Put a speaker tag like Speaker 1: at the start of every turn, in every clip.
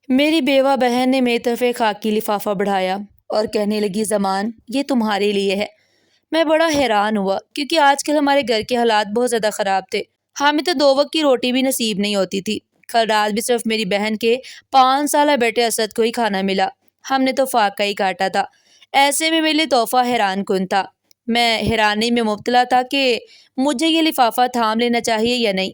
Speaker 1: میری بیوہ بہن نے میری طرف ایک خاکی لفافہ بڑھایا اور کہنے لگی زمان یہ تمہارے لیے ہے۔ میں بڑا حیران ہوا کیونکہ آج کل ہمارے گھر کے حالات بہت زیادہ خراب تھے۔ ہمیں تو 2 وقت کی روٹی بھی نصیب نہیں ہوتی تھی۔ کل رات بھی صرف میری بہن کے 5 سالہ بیٹے اسد کو ہی کھانا ملا۔ ہم نے تو فاقہ ہی کاٹا تھا۔ ایسے میں میرے لیے تحفہ حیران کن تھا۔ میں حیرانی میں مبتلا تھا کہ مجھے یہ لفافہ تھام لینا چاہیے یا نہیں۔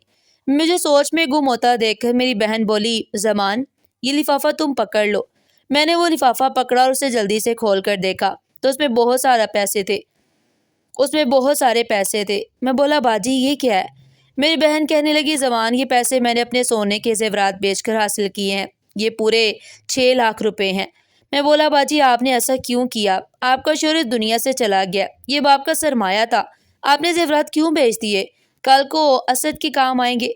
Speaker 1: مجھے سوچ میں گم ہوتا دیکھ کر میری بہن بولی زمان یہ لفافہ تم پکڑ لو۔ میں نے وہ لفافہ پکڑا اور اسے جلدی سے کھول کر دیکھا تو اس میں بہت سارے پیسے تھے۔ میں بولا باجی یہ کیا ہے؟ میری بہن کہنے لگی زمان یہ پیسے میں نے اپنے سونے کے زیورات بیچ کر حاصل کیے ہیں۔ یہ پورے 6 لاکھ روپے ہیں۔ میں بولا باجی آپ نے ایسا کیوں کیا؟ آپ کا شوہر اس دنیا سے چلا گیا، یہ باپ کا سرمایہ تھا، آپ نے زیورات کیوں بیچ دیے؟ کل کو اسد کے کام آئیں گے۔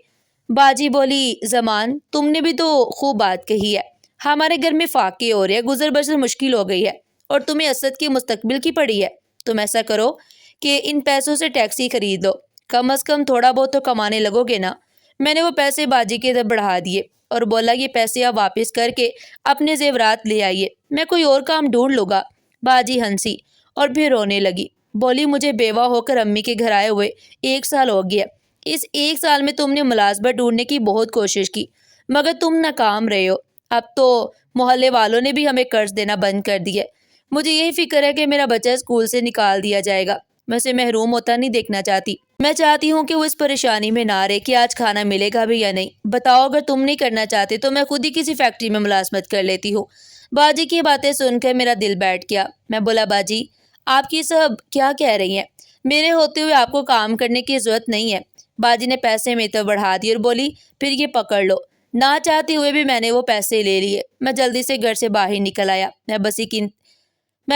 Speaker 1: باجی بولی زمان تم نے بھی تو خوب بات کہی ہے، ہمارے گھر میں فاقے ہو رہے ہیں، گزر بسر مشکل ہو گئی ہے اور تمہیں اسد کے مستقبل کی پڑی ہے۔ تم ایسا کرو کہ ان پیسوں سے ٹیکسی خرید لو، کم از کم تھوڑا بہت تو کمانے لگو گے نا۔ میں نے وہ پیسے باجی کی طرف بڑھا دیے اور بولا یہ پیسے آپ واپس کر کے اپنے زیورات لے آئیے، میں کوئی اور کام ڈھونڈ لوں گا۔ باجی ہنسی اور پھر رونے لگی، بولی مجھے بیوہ ہو کر امی کے گھر آئے ہوئے 1 سال ہو گیا۔ اس 1 سال میں تم نے ملازمت ڈھونڈنے کی بہت کوشش کی مگر تم ناکام رہے ہو۔ اب تو محلے والوں نے بھی ہمیں قرض دینا بند کر دیا۔ مجھے یہی فکر ہے کہ میرا بچہ اسکول سے نکال دیا جائے گا۔ میں اسے محروم ہوتا نہیں دیکھنا چاہتی۔ میں چاہتی ہوں کہ وہ اس پریشانی میں نہ رہے کہ آج کھانا ملے گا بھی یا نہیں۔ بتاؤ اگر تم نہیں کرنا چاہتے تو میں خود ہی کسی فیکٹری میں ملازمت کر لیتی ہوں۔ باجی کی باتیں سن کر میرا دل بیٹھ گیا۔ میں بولا باجی آپ کی سب کیا کہہ رہی ہیں؟ میرے ہوتے ہوئے آپ کو کام کرنے کی ضرورت نہیں ہے۔ باجی نے پیسے میری طرف بڑھا دیے اور بولی پھر یہ پکڑ لو۔ نہ چاہتے ہوئے بھی میں نے وہ پیسے لے لیے۔ میں جلدی سے گھر سے باہر نکل آیا۔ میں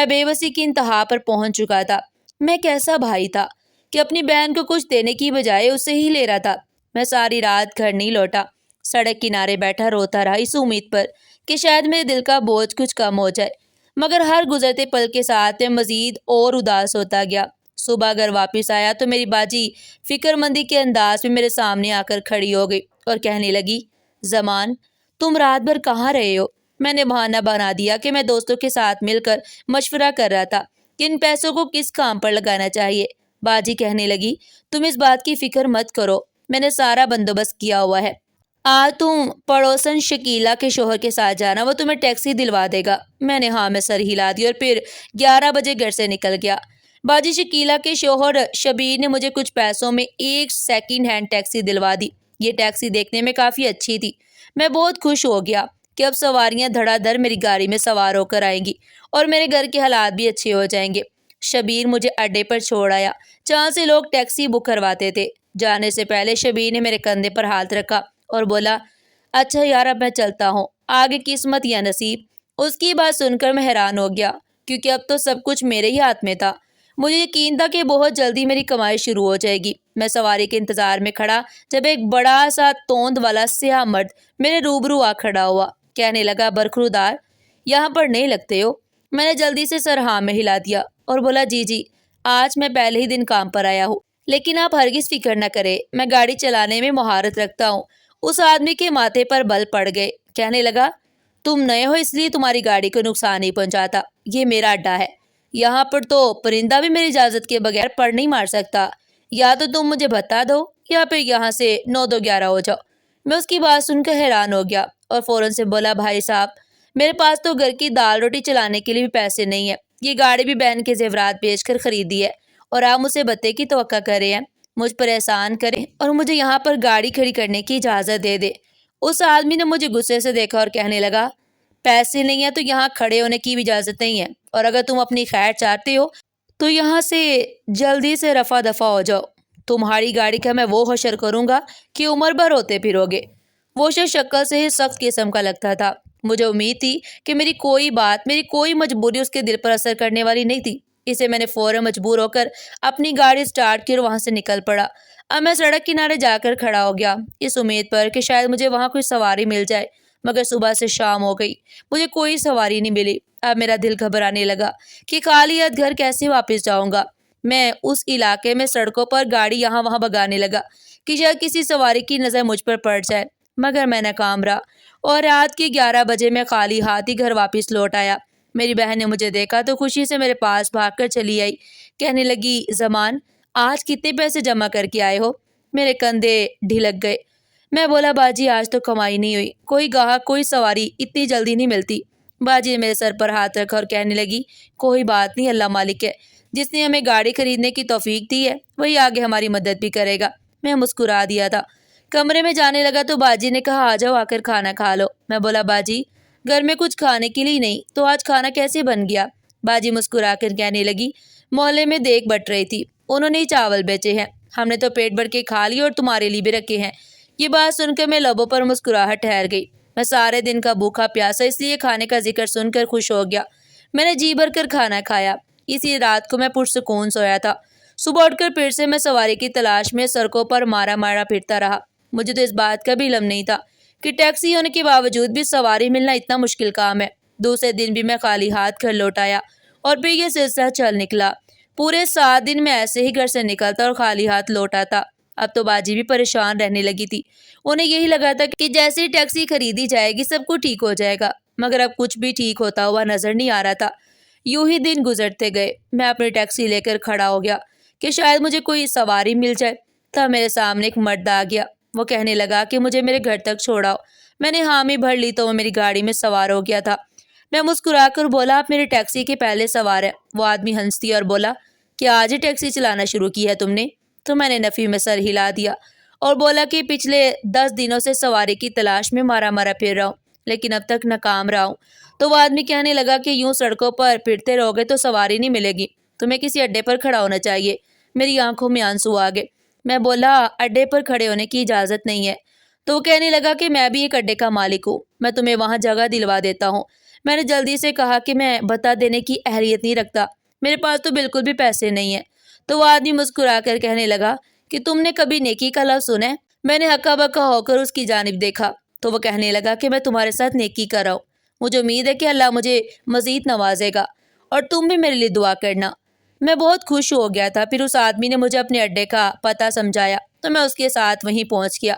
Speaker 1: بے بسی کی انتہا پر پہنچ چکا تھا۔ میں کیسا بھائی تھا کہ اپنی بہن کو کچھ دینے کی بجائے اسے ہی لے رہا تھا۔ میں ساری رات گھر نہیں لوٹا، سڑک کنارے بیٹھا روتا رہا اس امید پر کہ شاید میرے دل کا بوجھ کچھ کم ہو جائے، مگر ہر گزرتے پل کے ساتھ میں مزید اور اداس ہوتا گیا۔ صبح گھر واپس آیا تو میری باجی فکر مندی کے انداز میں میرے سامنے آ کر کھڑی ہو گئی اور کہنے لگی زمان تم رات بھر کہاں رہے ہو؟ میں نے بہانہ بنا دیا کہ میں دوستوں کے ساتھ مل کر مشورہ کر رہا تھا کہ ان پیسوں کو کس کام پر لگانا چاہیے۔ باجی کہنے لگی تم اس بات کی فکر مت کرو، میں نے سارا بندوبست کیا ہوا ہے۔ آج تم پڑوسن شکیلا کے شوہر کے ساتھ جانا، وہ تمہیں ٹیکسی دلوا دے گا۔ میں نے ہاں میں سر ہلا دی اور پھر 11 بجے گھر سے نکل گیا۔ باجی شکیلا کے شوہر شبیر نے مجھے کچھ پیسوں میں ایک سیکنڈ ہینڈ ٹیکسی دلوا دی۔ یہ ٹیکسی دیکھنے میں کافی اچھی تھی۔ میں بہت خوش ہو گیا کہ اب سواریاں دھڑا دھڑ میری گاڑی میں سوار ہو کر آئیں گی اور میرے گھر کے حالات بھی اچھے ہو جائیں گے۔ شبیر مجھے اڈے پر چھوڑ آیا جہاں سے لوگ ٹیکسی بک کرواتے تھے۔ جانے سے پہلے شبیر نے میرے کندھے پر ہاتھ رکھا اور بولا اچھا یار اب میں چلتا ہوں، آگے قسمت یا نصیب۔ اس کی بات سن کر میں حیران ہو گیا کیونکہ اب تو سب کچھ میرے ہی ہاتھ میں تھا۔ مجھے یقین تھا کہ بہت جلدی میری کمائی شروع ہو جائے گی۔ میں سواری کے انتظار میں کھڑا جب ایک بڑا سا توند والا سیاہ مرد میرے روبرو آ کھڑا ہوا۔ کہنے لگا برخرودار یہاں پر نہیں لگتے ہو؟ میں نے جلدی سے سر ہاں میں ہلا دیا اور بولا جی آج میں پہلے ہی دن کام پر آیا ہوں، لیکن آپ ہرگز فکر نہ کریں، میں گاڑی چلانے میں مہارت رکھتا ہوں۔ اس آدمی کے ماتھے پر بل پڑ گئے۔ کہنے لگا تم نئے ہو اس لیے تمہاری گاڑی کو نقصان نہیں پہنچاتا، یہ میرا اڈا ہے، یہاں پر تو پرندہ بھی میری اجازت کے بغیر پڑ نہیں مار سکتا، یا تو تم مجھے بتا دو یا پھر یہاں سے 9 2 11 ہو جاؤ۔ میں اس کی بات سن کر حیران ہو گیا اور فوراً سے بولا بھائی صاحب میرے پاس تو گھر کی دال روٹی چلانے کے لیے بھی پیسے نہیں ہیں، یہ گاڑی بھی بہن کے زیورات بیچ کر خریدی ہے اور آپ مجھ سے بتے کی توقع کر رہے ہیں، مجھ پر احسان کریں اور مجھے یہاں پر گاڑی کھڑی کرنے کی اجازت دے دے۔ اس آدمی نے مجھے غصے سے دیکھا اور کہنے لگا پیسے نہیں ہیں تو یہاں کھڑے ہونے کی بھی اجازت نہیں ہے، اور اگر تم اپنی خیر چاہتے ہو تو یہاں سے جلدی سے رفع دفع ہو جاؤ، تمہاری گاڑی کا میں وہ حشر کروں گا کہ عمر بھر ہوتے پھرو گے۔ وہ شخص شکل سے ہی سخت قسم کا لگتا تھا۔ مجھے امید تھی کہ میری کوئی بات، میری کوئی مجبوری اس کے دل پر اثر کرنے والی نہیں تھی، اسے میں نے فوراً مجبور ہو کر اپنی گاڑی سٹارٹ کی اور وہاں سے نکل پڑا۔ اب میں سڑک کنارے جا کر کھڑا ہو گیا اس امید پر کہ شاید مجھے وہاں کوئی سواری مل جائے، مگر صبح سے شام ہو گئی، مجھے کوئی سواری نہیں ملی۔ اب میرا دل گھبرانے لگا کہ خالی ہاتھ گھر کیسے واپس جاؤں گا۔ میں اس علاقے میں سڑکوں پر گاڑی یہاں وہاں بھگانے لگا کہ شاید کسی سواری کی نظر مجھ پر پڑ جائے، مگر میں ناکام رہا اور رات کے 11 بجے میں خالی ہاتھ ہی گھر واپس لوٹ آیا۔ میری بہن نے مجھے دیکھا تو خوشی سے میرے پاس بھاگ کر چلی آئی، کہنے لگی زمان آج کتنے پیسے جمع کر کے آئے ہو؟ میرے کندھے ڈھلک گئے۔ میں بولا باجی آج تو کمائی نہیں ہوئی، کوئی گاہک کوئی سواری اتنی جلدی نہیں ملتی۔ باجی نے میرے سر پر ہاتھ رکھا اور کہنے لگی کوئی بات نہیں، اللہ مالک ہے، جس نے ہمیں گاڑی خریدنے کی توفیق دی ہے وہی آگے ہماری مدد بھی کرے گا۔ میں مسکرا دیا تھا۔ کمرے میں جانے لگا تو باجی نے کہا آ جاؤ آ کر کھانا کھا لو۔ میں بولا باجی گھر میں کچھ کھانے کے لیے نہیں تو آج کھانا کیسے بن گیا؟ باجی مسکرا کر کہنے لگی محلے میں دیکھ بٹ رہی تھی، انہوں نے ہی چاول بیچے ہیں، ہم نے تو پیٹ بھر کے کھا لی اور تمہارے لیے بھی رکھے ہیں۔ یہ بات سن کر میں لبوں پر مسکراہٹ ٹھہر گئی۔ میں سارے دن کا بھوکا پیاسا اس لیے کھانے کا ذکر سن کر خوش ہو گیا۔ میں نے جی بھر کر کھانا کھایا۔ اسی رات کو میں پرسکون سویا تھا۔ صبح اٹھ کر پھر سے میں سواری کی تلاش میں سڑکوں پر مارا مارا پھرتا رہا۔ مجھے تو اس بات کا بھی علم نہیں تھا کہ ٹیکسی ہونے کے باوجود بھی سواری ملنا اتنا مشکل کام ہے۔ دوسرے دن بھی میں خالی ہاتھ گھر لوٹ آیا اور پھر یہ سلسلہ چل نکلا۔ پورے 7 دن میں ایسے ہی گھر سے نکلتا اور خالی ہاتھ لوٹ آتا۔ اب تو باجی بھی پریشان رہنے لگی تھی۔ انہیں یہی لگا تھا کہ جیسے ہی ٹیکسی خریدی جائے گی سب کچھ ٹھیک ہو جائے گا، مگر اب کچھ بھی ٹھیک ہوتا ہوا نظر نہیں آ رہا تھا۔ یوں ہی دن گزرتے گئے۔ میں اپنی ٹیکسی لے کر کھڑا ہو گیا کہ شاید مجھے کوئی سواری مل جائے۔ تب میرے سامنے ایک مرد آ گیا۔ وہ کہنے لگا کہ مجھے میرے گھر تک چھوڑاؤ۔ میں نے حامی بھر لی تو وہ میری گاڑی میں سوار ہو گیا تھا۔ میں مسکرا کر بولا آپ میری ٹیکسی کے پہلے سوار ہیں۔ وہ آدمی ہنس دیا اور بولا کہ آج ہی ٹیکسی چلانا شروع کی ہے تم نے؟ تو میں نے نفی میں سر ہلا دیا اور بولا کہ پچھلے 10 دنوں سے سواری کی تلاش میں مارا مارا پھر رہا ہوں، لیکن اب تک ناکام رہا ہوں۔ تو وہ آدمی کہنے لگا کہ یوں سڑکوں پر پھرتے رہو گے تو سواری نہیں ملے گی، تمہیں کسی اڈے پر کھڑا ہونا چاہیے۔ میری آنکھوں میں آنسو آ گئے۔ میں بولا اڈے پر کھڑے ہونے کی اجازت نہیں ہے۔ تو وہ کہنے لگا کہ میں بھی ایک اڈے کا مالک ہوں، میں تمہیں وہاں جگہ دلوا دیتا ہوں۔ میں نے جلدی سے کہا کہ میں بتا دینے کی اہلیت نہیں رکھتا، میرے پاس تو بالکل بھی پیسے نہیں ہیں۔ تو وہ آدمی مسکرا کر کہنے لگا کہ تم نے کبھی نیکی کا لفظ سنا ہے؟ میں نے ہکا بکا ہو کر اس کی جانب دیکھا تو وہ کہنے لگا کہ میں تمہارے ساتھ نیکی کر رہا ہوں، مجھے امید ہے کہ اللہ مجھے مزید نوازے گا اور تم بھی میرے لیے دعا کرنا۔ میں بہت خوش ہو گیا تھا۔ پھر اس آدمی نے مجھے اپنے اڈے کا پتہ سمجھایا تو میں اس کے ساتھ وہیں پہنچ گیا۔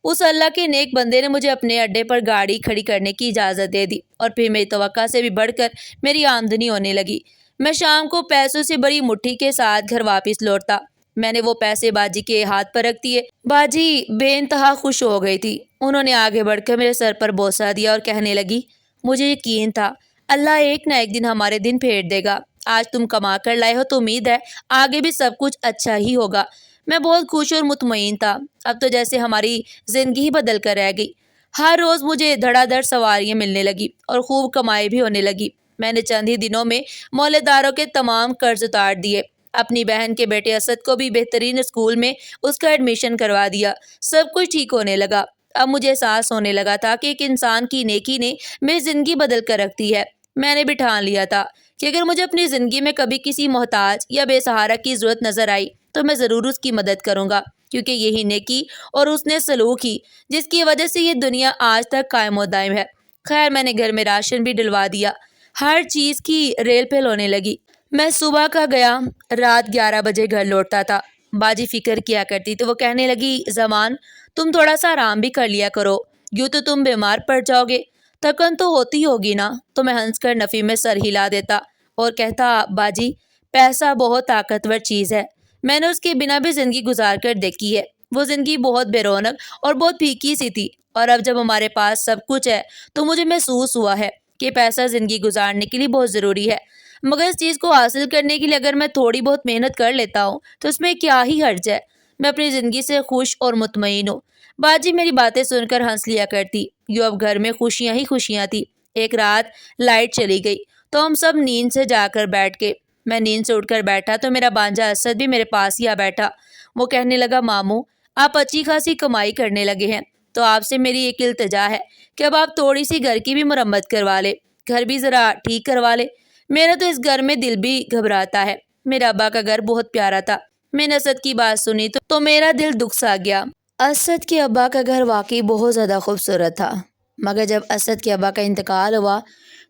Speaker 1: اس اللہ کے نیک بندے نے مجھے اپنے اڈے پر گاڑی کھڑی کرنے کی اجازت دے دی اور پھر میری توقع سے بھی بڑھ کر میری آمدنی ہونے لگی۔ میں شام کو پیسوں سے بڑی مٹھی کے ساتھ گھر واپس لوٹتا۔ میں نے وہ پیسے باجی کے ہاتھ پر رکھ دیے۔ باجی بے انتہا خوش ہو گئی تھی۔ انہوں نے آگے بڑھ کر میرے سر پر بوسہ دیا اور کہنے لگی مجھے یقین تھا اللہ ایک نہ ایک دن ہمارے دن پھیر دے گا، آج تم کما کر لائے ہو تو امید ہے آگے بھی سب کچھ اچھا ہی ہوگا۔ میں بہت خوش اور مطمئن تھا۔ اب تو جیسے ہماری زندگی ہی بدل کر رہ گئی۔ ہر روز مجھے دھڑا دھڑ سواریاں ملنے لگی اور خوب کمائی بھی ہونے لگی۔ میں نے چند ہی دنوں میں محلے داروں کے تمام قرض اتار دیے، اپنی بہن کے بیٹے اسد کو بھی بہترین اسکول میں اس کا ایڈمیشن کروا دیا۔ سب کچھ ٹھیک ہونے لگا۔ اب مجھے احساس ہونے لگا تھا کہ ایک انسان کی نیکی نے میری زندگی بدل کر رکھ دی ہے۔ میں نے بھی ٹھان لیا تھا کہ اگر مجھے اپنی زندگی میں کبھی کسی محتاج یا بے سہارا کی ضرورت نظر آئی تو میں ضرور اس کی مدد کروں گا، کیونکہ یہی نیکی اور حسن سلوک ہی جس کی وجہ سے یہ دنیا آج تک قائم و دائم ہے۔ خیر میں نے گھر میں راشن بھی ڈلوا دیا۔ ہر چیز کی ریل پھیل ہونے لگی۔ میں صبح کا گیا، رات 11 بجے گھر لوٹتا تھا۔ باجی فکر کیا کرتی تو وہ کہنے لگی زمان تم تھوڑا سا آرام بھی کر لیا کرو، یوں تو تم بیمار پڑ جاؤ گے، تھکن تو ہوتی ہوگی نا؟ تو میں ہنس کر نفی میں سر ہلا دیتا اور کہتا باجی پیسہ بہت طاقتور چیز ہے، میں نے اس کے بنا بھی زندگی گزار کر دیکھی ہے۔ وہ زندگی بہت بے رونق اور بہت پھیکی سی تھی، اور اب جب ہمارے پاس سب کچھ ہے تو مجھے محسوس ہوا ہے کہ پیسہ زندگی گزارنے کے لیے بہت ضروری ہے، مگر اس چیز کو حاصل کرنے کے لیے اگر میں تھوڑی بہت محنت کر لیتا ہوں تو اس میں کیا ہی حرج ہے۔ میں اپنی زندگی سے خوش اور مطمئن ہوں۔ باجی میری باتیں سن کر ہنس لیا کرتی۔ یوں اب گھر میں خوشیاں ہی خوشیاں تھی۔ ایک رات لائٹ چلی گئی تو ہم سب نیند سے جا کر بیٹھ گئے۔ میں نیند سے اٹھ کر بیٹھا تو میرا بانجا اسد بھی میرے پاس ہی آ بیٹھا۔ وہ کہنے لگا ماموں آپ اچھی خاصی کمائی کرنے لگے ہیں، تو آپ سے میری ایک التجا ہے کہ اب آپ تھوڑی سی گھر کی بھی مرمت کروا لے، گھر بھی ذرا ٹھیک کروا لے۔ میرا تو اس گھر میں دل بھی گھبراتا ہے۔ میرا ابا کا گھر بہت پیارا تھا۔ میں نے اسد کی بات سنی تو میرا دل دکھ سا گیا۔ اسد کے ابا کا گھر واقعی بہت زیادہ خوبصورت تھا، مگر جب اسد کے ابا کا انتقال ہوا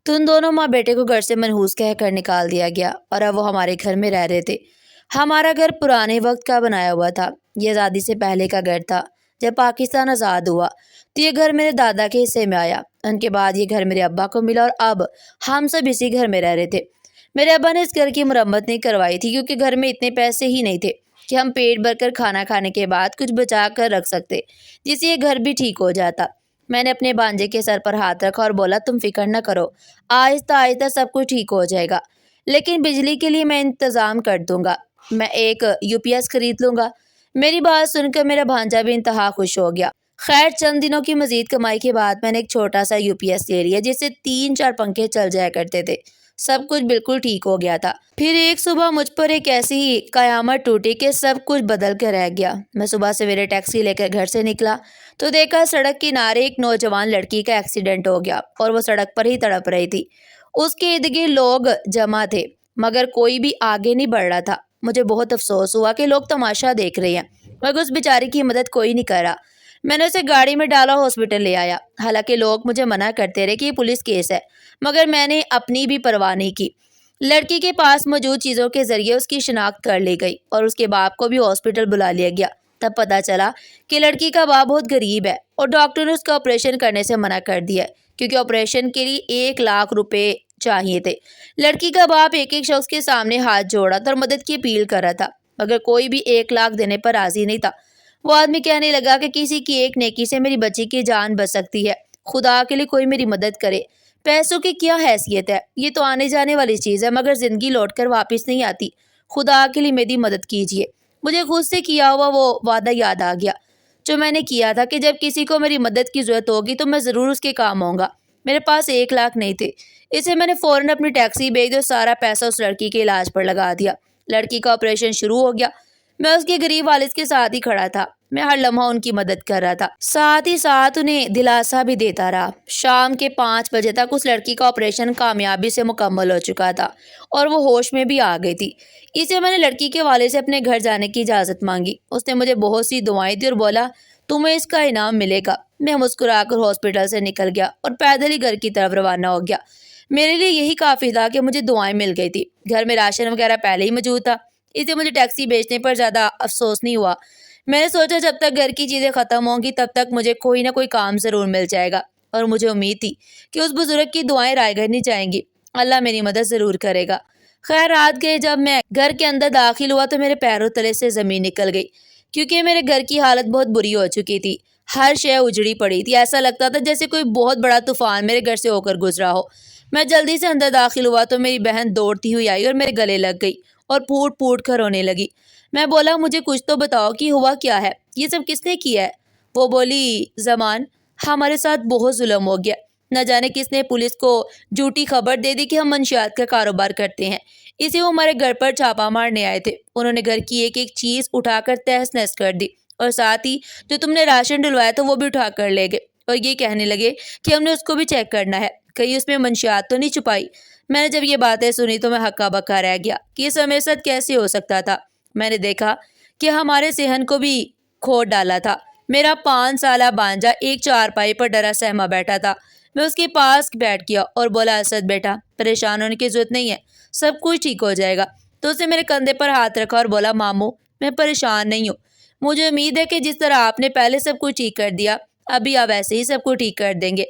Speaker 1: تو ان دونوں ماں بیٹے کو گھر سے منحوس کہہ کر نکال دیا گیا، اور اب وہ ہمارے گھر میں رہ رہے تھے۔ ہمارا گھر پرانے وقت کا بنایا ہوا تھا، یہ آزادی سے پہلے کا گھر تھا۔ جب پاکستان آزاد ہوا تو یہ گھر میرے دادا کے حصے میں آیا۔ ان کے بعد یہ گھر میرے ابا کو ملا اور اب ہم سب اسی گھر میں رہ رہے تھے۔ میرے ابا نے اس گھر کی مرمت نہیں کروائی تھی کیونکہ گھر میں اتنے پیسے ہی نہیں تھے کہ ہم پیٹ بھر کر کھانا کھانے کے بعد کچھ بچا کر رکھ سکتے جس سے یہ گھر بھی ٹھیک ہو جاتا۔ میں نے اپنے بانجے کے سر پر ہاتھ رکھا اور بولا تم فکر نہ کرو، آہستہ آہستہ سب کچھ ٹھیک ہو جائے گا، لیکن بجلی کے لیے میں انتظام کر دوں گا، میں ایک UPS خرید لوں گا۔ میری بات سن کر میرا بھانجا بھی انتہا خوش ہو گیا۔ خیر چند دنوں کی مزید کمائی کے بعد میں نے ایک چھوٹا سا UPS لے لیا جس سے 3-4 پنکھے چل جایا کرتے تھے۔ سب کچھ بالکل ٹھیک ہو گیا تھا۔ پھر ایک صبح مجھ پر ایک ایسی ہی قیامت ٹوٹی کہ سب کچھ بدل کر رہ گیا۔ میں صبح سویرے ٹیکسی لے کر گھر سے نکلا تو دیکھا سڑک کنارے ایک نوجوان لڑکی کا ایکسیڈنٹ ہو گیا اور وہ سڑک پر ہی تڑپ رہی تھی۔ اس کے ارد گرد لوگ جمع تھے مگر کوئی بھی آگے نہیں بڑھ رہا تھا۔ مجھے بہت افسوس ہوا کہ لوگ تماشا دیکھ رہے ہیں مگر اس بیچاری کی مدد کوئی نہیں کر رہا۔ میں نے اسے گاڑی میں ڈالا ہاسپٹل لے آیا۔ حالانکہ لوگ مجھے منع کرتے رہے کہ یہ پولیس کیس ہے مگر میں نے اپنی بھی پرواہ نہیں کی۔ لڑکی کے پاس موجود چیزوں کے ذریعے اس کی شناخت کر لی گئی اور اس کے باپ کو بھی ہاسپٹل بلا لیا گیا۔ تب پتہ چلا کہ لڑکی کا باپ بہت غریب ہے اور ڈاکٹر نے اس کا آپریشن کرنے سے منع کر دیا ہے کیونکہ آپریشن کے لیے 1 لاکھ روپے چاہیے تھے۔ لڑکی کا باپ ایک ایک شخص کے سامنے ہاتھ جوڑا تھا اور مدد کی اپیل کر رہا تھا مگر کوئی بھی 1 لاکھ دینے پر راضی نہیں تھا۔ وہ آدمی کہنے لگا کہ کسی کی ایک نیکی سے میری بچی کی جان بچ سکتی ہے، خدا کے لیے کوئی میری مدد کرے۔ پیسوں کی کیا حیثیت ہے، یہ تو آنے جانے والی چیز ہے مگر زندگی لوٹ کر واپس نہیں آتی، خدا کے لیے میری مدد کیجیے۔ مجھے خود سے کیا ہوا وہ وعدہ یاد آ گیا جو میں نے کیا تھا کہ جب کسی کو میری مدد کی ضرورت ہوگی تو میں ضرور اس کے کام آؤں گا۔ میرے پاس 1 لاکھ نہیں تھے، اسے میں نے فوراً اپنی ٹیکسی بھیج دی اور سارا پیسہ اس لڑکی کے علاج پر لگا دیا۔ لڑکی کا آپریشن شروع ہو گیا۔ میں اس کے غریب والد کے ساتھ ہی کھڑا تھا، میں ہر لمحہ ان کی مدد کر رہا تھا، ساتھ ہی ساتھ انہیں دلاسا بھی دیتا رہا۔ شام کے 5 بجے تک اس لڑکی کا آپریشن کامیابی سے مکمل ہو چکا تھا اور وہ ہوش میں بھی آ گئی تھی۔ اسے میں نے لڑکی کے والد سے اپنے گھر جانے کی اجازت مانگی۔ اس نے مجھے بہت سی دعائیں دی اور بولا تمہیں اس کا انعام ملے گا۔ میں مسکرا کر ہاسپٹل سے نکل گیا اور پیدل ہی گھر کی طرف روانہ ہو گیا۔ میرے لیے یہی کافی تھا کہ مجھے دعائیں مل گئی تھی۔ گھر میں راشن وغیرہ پہلے ہی موجود تھا، اسے مجھے ٹیکسی بیچنے پر زیادہ افسوس نہیں ہوا۔ میں نے سوچا جب تک گھر کی چیزیں ختم ہوں گی تب تک مجھے کوئی نہ کوئی کام ضرور مل جائے گا اور مجھے امید تھی کہ اس بزرگ کی دعائیں رائے گھر نہیں جائیں گی، اللہ میری مدد ضرور کرے گا۔ خیر رات گئے، جب میں گھر کے اندر داخل ہوا تو میرے پیروں تلے سے زمین نکل گئی کیونکہ میرے گھر کی حالت بہت بری ہو چکی تھی۔ ہر شے اجڑی پڑی تھی، ایسا لگتا تھا جیسے کوئی بہت بڑا طوفان میرے گھر سے ہو کر گزرا ہو۔ میں جلدی سے اندر داخل ہوا تو میری بہن دوڑتی ہوئی آئی اور میرے گلے لگ گئی اور پھوٹ پھوٹ کر رونے لگی۔ میں بولا مجھے کچھ تو بتاؤ کہ ہوا کیا ہے، یہ سب کس نے کیا ہے؟ وہ بولی زمان ہمارے ساتھ بہت ظلم ہو گیا، نہ جانے کس نے پولیس کو جھوٹی خبر دے دی کہ ہم منشیات کا کاروبار کرتے ہیں، اسی وہ ہمارے گھر پر چھاپا مارنے آئے تھے۔ انہوں نے گھر کی ایک ایک چیز اٹھا کر تہس نہس کر دی اور ساتھ ہی جو تم نے راشن ڈلوایا تھا وہ بھی اٹھا کر لے گئے اور یہ کہنے لگے کہ ہم نے اس کو بھی چیک کرنا ہے، کہیں اس میں منشیات تو نہیں چھپائی۔ میں نے جب یہ باتیں سنی تو میں ہکا بکا رہ گیا کہ یہ سب میرے ساتھ کیسے ہو سکتا تھا۔ میں نے دیکھا کہ ہمارے صحن کو بھی کھود ڈالا تھا۔ میرا 5 سالہ بانجا ایک چارپائی پر ڈرا سہما بیٹھا تھا۔ میں اس کے پاس بیٹھ گیا اور بولا اسد بیٹا پریشان ہونے کی ضرورت نہیں ہے، سب کچھ ٹھیک ہو جائے گا۔ تو اس نے میرے کندھے پر ہاتھ رکھا اور بولا ماموں میں پریشان نہیں ہوں، مجھے امید ہے کہ جس طرح آپ نے پہلے سب کچھ ٹھیک کر دیا ابھی آپ ایسے ہی سب کچھ ٹھیک کر دیں گے۔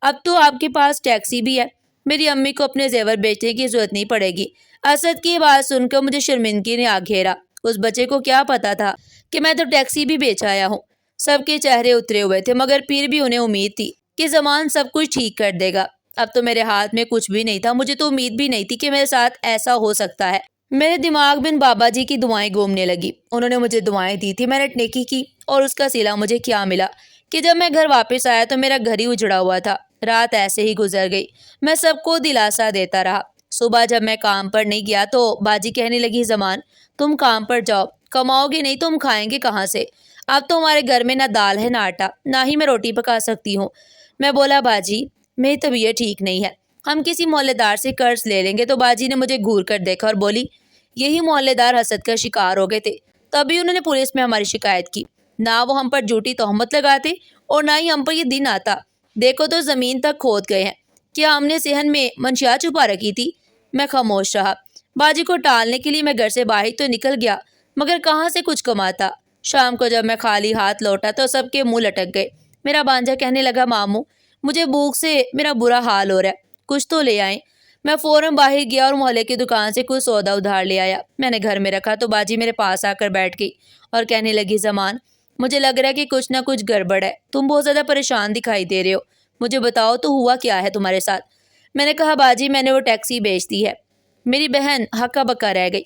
Speaker 1: اب تو آپ کے پاس ٹیکسی بھی ہے، میری امی کو اپنے زیور بیچنے کی ضرورت نہیں پڑے گی۔ اسد کی بات سن کر مجھے شرمندگی نے آ گھیرا۔ اس بچے کو کیا پتا تھا کہ میں تو ٹیکسی بھی بیچ آیا ہوں۔ سب کے چہرے اترے ہوئے تھے مگر پھر بھی انہیں امید تھی کہ زمان سب کچھ ٹھیک کر دے گا۔ اب تو میرے ہاتھ میں کچھ بھی نہیں تھا، مجھے تو امید بھی نہیں تھی کہ میرے ساتھ ایسا ہو سکتا ہے۔ میرے دماغ میں بابا جی کی دعائیں گھومنے لگی، انہوں نے مجھے دعائیں دی تھی، میں نے نیکی کی اور اس کا صلہ مجھے کیا ملا کہ جب میں گھر واپس آیا تو میرا گھر ہی اجڑا ہوا تھا۔ رات ایسے ہی گزر گئی، میں سب کو دلاسا دیتا رہا۔ صبح جب میں کام پر نہیں گیا تو باجی کہنے لگی زمان تم کام پر جاؤ، کماؤ گے نہیں تو ہم کھائیں گے کہاں سے؟ اب تو ہمارے گھر میں نہ دال ہے نہ آٹا، نہ ہی میں روٹی پکا سکتی ہوں۔ میں بولا باجی میری طبیعت ٹھیک نہیں ہے، ہم کسی محلے دار سے قرض لے لیں گے۔ تو باجی نے مجھے گھور کر دیکھا اور بولی یہی محلے دار حسد کا شکار ہو گئے تھے، تبھی انہوں نے پولیس میں ہماری شکایت کی، نہ وہ ہم پر جھوٹی تہمت لگاتے اور نہ ہی ہم پر یہ دن آتا۔ دیکھو تو زمین تک کھود گئے ہیں، کیا ہم نے صحن میں منشیات چھپا رکھی تھی؟ میں خاموش رہا۔ باجی کو ٹالنے کے لیے میں گھر سے باہر تو نکل گیا مگر کہاں سے کچھ کماتا۔ شام کو جب میں خالی ہاتھ لوٹا تو سب کے منہ لٹک گئے۔ میرا بانجا کہنے لگا ماموں مجھے بھوک سے میرا برا حال ہو رہا ہے، کچھ تو لے آئیں۔ میں فوراً باہر گیا اور محلے کی دکان سے کچھ سودا ادھار لے آیا۔ میں نے گھر میں رکھا تو باجی میرے پاس آ کر بیٹھ گئی اور کہنے لگی زمان مجھے لگ رہا ہے کہ کچھ نہ کچھ گڑبڑ ہے، تم بہت زیادہ پریشان دکھائی دے رہے ہو، مجھے بتاؤ تو ہوا کیا ہے تمہارے ساتھ؟ میں نے کہا باجی میں نے وہ ٹیکسی بیچ دی ہے۔ میری بہن ہکا بکا رہ گئی،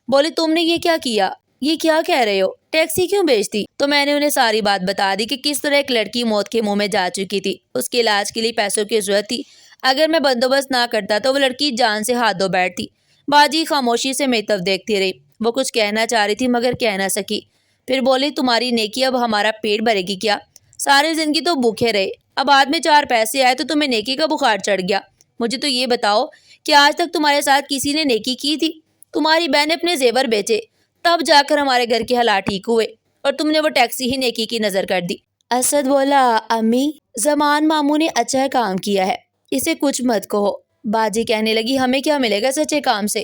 Speaker 1: بولی تم نے یہ کیا کیا؟ یہ کیا کہہ رہے ہو؟ ٹیکسی کیوں بیچ دی؟ تو میں نے انہیں ساری بات بتا دی کہ کس طرح ایک لڑکی موت کے منہ میں جا چکی تھی، اس کے علاج کے لیے پیسوں کی ضرورت تھی، اگر میں بندوبست نہ کرتا تو وہ لڑکی جان سے ہاتھ دھو بیٹھتی۔ باجی خاموشی سے میری طرف دیکھتی رہی، وہ کچھ کہنا چاہ رہی تھی مگر کہہ نہ سکی۔ پھر بولی تمہاری نیکی اب ہمارا پیٹ بھرے گی کیا؟ ساری زندگی تو بھوکے رہے، اب بعد میں 4 پیسے آئے تو تمہیں نیکی کا بخار چڑھ گیا۔ مجھے تو یہ بتاؤ کہ آج تک تمہارے ساتھ کسی نے نیکی کی تھی؟ تمہاری بہن نے اپنے زیور بیچے تب جا کر ہمارے گھر کے حالات ٹھیک ہوئے، اور تم نے وہ ٹیکسی ہی نیکی کی نظر کر دی۔ اسد بولا امی زمان ماموں نے اچھا کام کیا ہے، اسے کچھ مت کہو۔ باجی کہنے لگی ہمیں کیا ملے گا سچے کام سے؟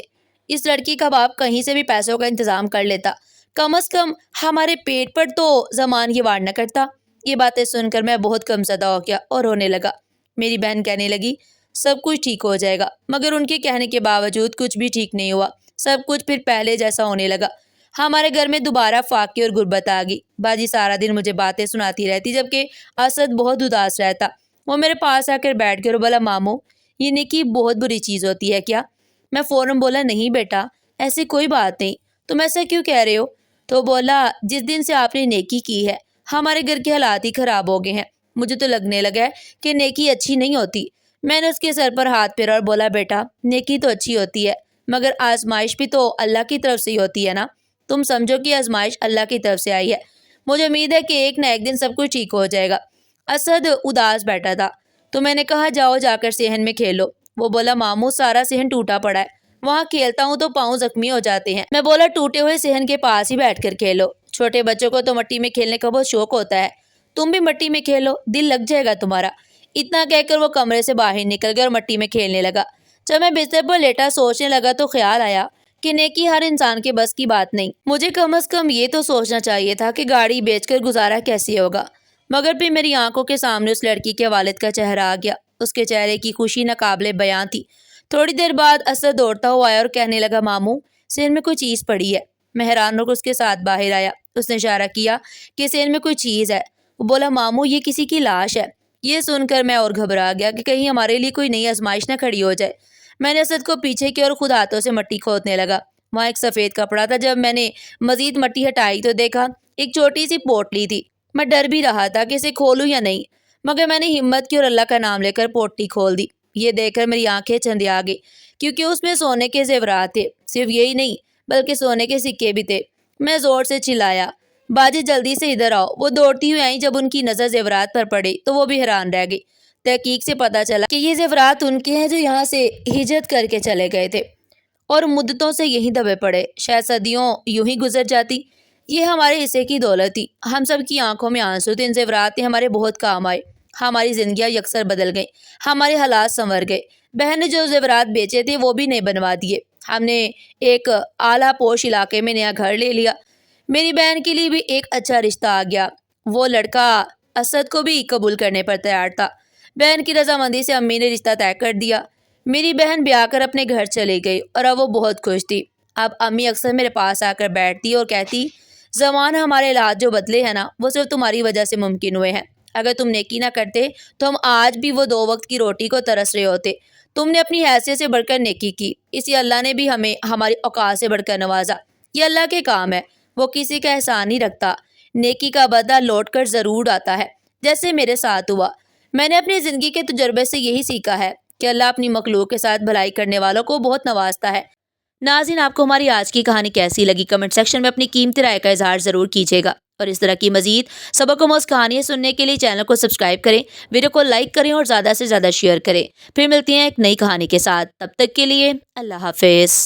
Speaker 1: اس لڑکی کا باپ کہیں سے بھی پیسوں کا انتظام کر لیتا، کم از کم ہمارے پیٹ پر تو زمان یہ وار نہ کرتا۔ یہ باتیں سن کر میں بہت کم زدہ ہو گیا اور رونے لگا۔ میری بہن کہنے لگی سب کچھ ٹھیک ہو جائے گا، مگر ان کے کہنے کے باوجود کچھ بھی ٹھیک نہیں ہوا، سب کچھ پھر پہلے جیسا ہونے لگا۔ ہمارے گھر میں دوبارہ فاقے اور غربت آ گئی۔ باجی سارا دن مجھے باتیں سناتی رہتی جبکہ اسد بہت اداس رہتا۔ وہ میرے پاس آ کر بیٹھ گیا اور بولا ماموں یہ نیکی بہت بری چیز ہوتی ہے کیا؟ میں فوراً بولا نہیں بیٹا ایسی کوئی بات نہیں، تم ایسا کیوں کہہ رہے ہو؟ تو بولا جس دن سے آپ نے نیکی کی ہے ہمارے گھر کے حالات ہی خراب ہو گئے ہیں، مجھے تو لگنے لگا ہے کہ نیکی اچھی نہیں ہوتی۔ میں نے اس کے سر پر ہاتھ پھیرا اور بولا بیٹا نیکی تو اچھی ہوتی ہے مگر آزمائش بھی تو اللہ کی طرف سے ہی ہوتی ہے نا، تم سمجھو کہ آزمائش اللہ کی طرف سے آئی ہے، مجھے امید ہے کہ ایک نہ ایک دن سب کچھ ٹھیک ہو جائے گا۔ اسد اداس بیٹھا تھا تو میں نے کہا جاؤ جا کر صحن میں کھیلو۔ وہ بولا ماموں سارا صحن ٹوٹا پڑا ہے، وہاں کھیلتا ہوں تو پاؤں زخمی ہو جاتے ہیں۔ میں بولا ٹوٹے ہوئے صحن کے پاس ہی بیٹھ کر کھیلو، چھوٹے بچوں کو تو مٹی میں کھیلنے کا بہت شوق ہوتا ہے، تم بھی مٹی میں کھیلو دل لگ جائے گا تمہارا۔ اتنا کہہ کر وہ کمرے سے باہر نکل گیا اور مٹی میں کھیلنے لگا۔ جب میں بستر پر لیٹا سوچنے لگا تو خیال آیا کہ نیکی ہر انسان کے بس کی بات نہیں، مجھے کم از کم یہ تو سوچنا چاہیے تھا کہ گاڑی بیچ کر گزارا کیسے ہوگا۔ مگر پھر میری آنکھوں کے سامنے اس لڑکی کے والد کا چہرہ آ گیا، اس کے چہرے کی خوشی ناقابل بیاں تھی۔ تھوڑی دیر بعد اسد دوڑتا ہوا آیا اور کہنے لگا ماموں صحن میں کوئی چیز پڑی ہے۔ میں حیران ہو کر اس کے ساتھ باہر آیا، اس نے اشارہ کیا کہ صحن میں کوئی چیز ہے۔ وہ بولا ماموں یہ کسی کی لاش ہے۔ یہ سن کر میں اور گھبرا گیا کہ کہیں ہمارے لیے کوئی نئی آزمائش نہ کھڑی ہو جائے۔ میں نے اسد کو پیچھے کیا اور خود ہاتھوں سے مٹی کھودنے لگا۔ وہاں ایک سفید کپڑا تھا، جب میں نے مزید مٹی ہٹائی تو دیکھا ایک چھوٹی سی پوٹلی تھی۔ میں ڈر بھی رہا تھا کہ اسے کھولوں یا نہیں، مگر میں نے ہمت کی اور اللہ کا نام لے کر پوٹلی کھول دی۔ یہ دیکھ کر میری آنکھیں چندیا گئی کیونکہ اس میں سونے کے زیورات تھے، صرف یہی نہیں بلکہ سونے کے سکے بھی تھے۔ میں زور سے چلایا باجی جلدی سے ادھر آؤ۔ وہ دوڑتی ہوئی آئیں، جب ان کی نظر زیورات پر پڑی تو وہ بھی حیران رہ گئی۔ تحقیق سے پتہ چلا کہ یہ زیورات ان کے ہیں جو یہاں سے ہجرت کر کے چلے گئے تھے اور مدتوں سے یہیں دبے پڑے، شاید صدیوں یوں ہی گزر جاتی۔ یہ ہمارے حصے کی دولت تھی، ہم سب کی آنکھوں میں آنسو تھے، ان زیورات نے ہمارے بہت کام آئے، ہماری زندگیاں یکسر بدل گئیں، ہمارے حالات سنور گئے۔ بہن نے جو زیورات بیچے تھے وہ بھی نئے بنوا دیے، ہم نے ایک اعلیٰ پوش علاقے میں نیا گھر لے لیا، میری بہن کے لیے بھی ایک اچھا رشتہ آ گیا، وہ لڑکا اسد کو بھی قبول کرنے پر تیار تھا۔ بہن کی رضامندی سے امی نے رشتہ طے کر دیا، میری بہن بیاہ کر اپنے گھر چلی گئی اور اب وہ بہت خوش تھی۔ اب امی اکثر میرے پاس آ کر بیٹھتی اور کہتی زمان ہمارے حالات جو بدلے ہیں نا وہ صرف تمہاری وجہ سے ممکن ہوئے ہیں، اگر تم نیکی نہ کرتے تو ہم آج بھی وہ 2 وقت کی روٹی کو ترس رہے ہوتے۔ تم نے اپنی حیثیت سے بڑھ کر نیکی کی، اس لیے اللہ نے بھی ہمیں ہماری اوقات سے بڑھ کر نوازا۔ یہ اللہ کے کام ہے، وہ کسی کا احسان نہیں رکھتا، نیکی کا بدلہ لوٹ کر ضرور آتا ہے، جیسے میرے ساتھ ہوا۔ میں نے اپنی زندگی کے تجربے سے یہی سیکھا ہے کہ اللہ اپنی مخلوق کے ساتھ بھلائی کرنے والوں کو بہت نوازتا ہے۔ ناظرین آپ کو ہماری آج کی کہانی کیسی لگی کمنٹ سیکشن میں اپنی قیمتی رائے کا اظہار ضرور کیجیے گا، اور اس طرح کی مزید سبق آموز کہانیاں سننے کے لیے چینل کو سبسکرائب کریں، ویڈیو کو لائک کریں اور زیادہ سے زیادہ شیئر کریں۔ پھر ملتی ہیں ایک نئی کہانی کے ساتھ، تب تک کے لیے اللہ حافظ۔